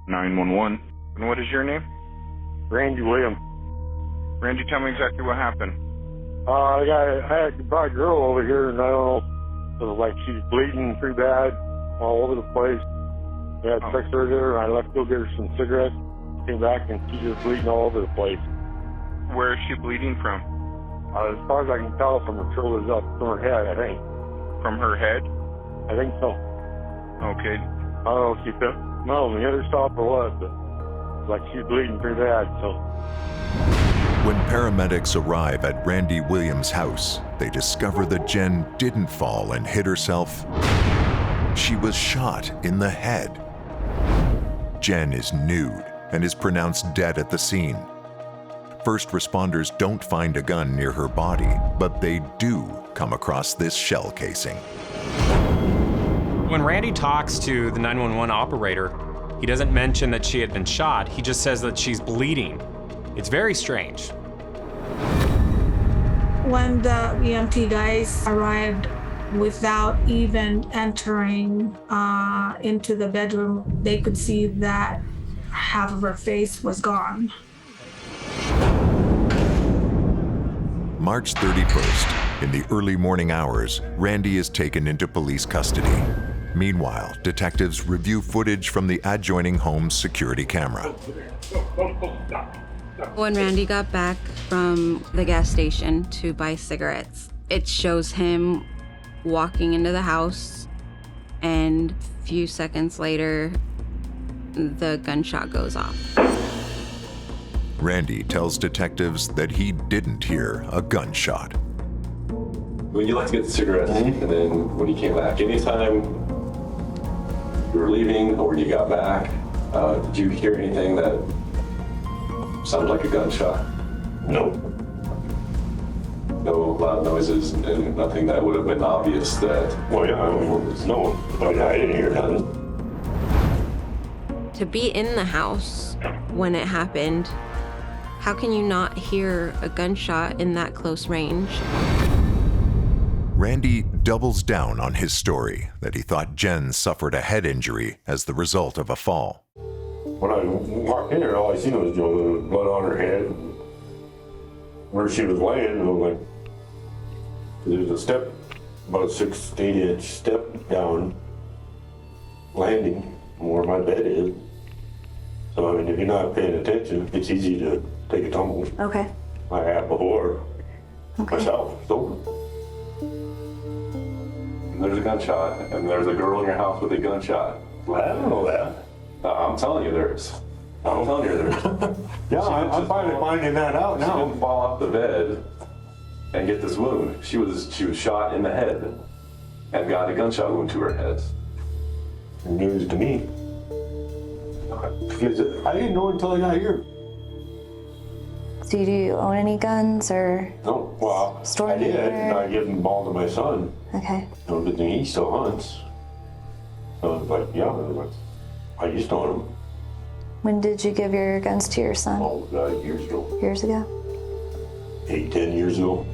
911. And what is your name? Randy Williams. Randy, tell me exactly what happened. I brought a girl over here, and I don't know, it was like she's bleeding pretty bad all over the place. We had sex earlier, and I left to go get her some cigarettes. Came back, and she's just bleeding all over the place. Where is she bleeding from? As far as I can tell, from her shoulders up, from her head, I think. From her head? I think so. Okay. I don't know if she felt, no, the other stop or what, but like she's bleeding pretty bad, so. When paramedics arrive at Randy Williams' house, they discover that Jen didn't fall and hit herself. She was shot in the head. Jen is nude and is pronounced dead at the scene. First responders don't find a gun near her body, but they do come across this shell casing. When Randy talks to the 911 operator, he doesn't mention that she had been shot. He just says that she's bleeding. It's very strange. When the EMT guys arrived, without even entering into the bedroom, they could see that half of her face was gone. March 31st, in the early morning hours, Randy is taken into police custody. Meanwhile, detectives review footage from the adjoining home's security camera. When Randy got back from the gas station to buy cigarettes, it shows him walking into the house, and a few seconds later, the gunshot goes off. Randy tells detectives that he didn't hear a gunshot. When you left to get the cigarettes, and then when you came back, anytime you were leaving or you got back, did you hear anything that sounded like a gunshot? No. No loud noises and nothing that would have been obvious that... Well, yeah, no, I didn't hear nothing. To be in the house when it happened, how can you not hear a gunshot in that close range? Randy doubles down on his story that he thought Jen suffered a head injury as the result of a fall. When I walked in there, all I seen was the blood on her head. Where she was laying, it was like, there's a step, about a 6 to 8 inch step down, landing where my bed is. So, I mean, if you're not paying attention, it's easy to take a tumble. Okay. I have before, myself, so. There's a gunshot, and there's a girl in your house with a gunshot. I don't know that. I'm telling you there is. I'm telling you there is. Yeah, I'm finally finding that out She now. didn't fall off the bed and get this wound. She was shot in the head and got a gunshot wound to her head. News to me. Because I didn't know until I got here. So do you own any guns or? No, well, Store I did, anywhere? and I gave them all to my son. Okay. No, but then he still hunts. So it's like, yeah, I used to own them. When did you give your guns to your son? Oh, years ago. Years ago? 8, 10 years ago.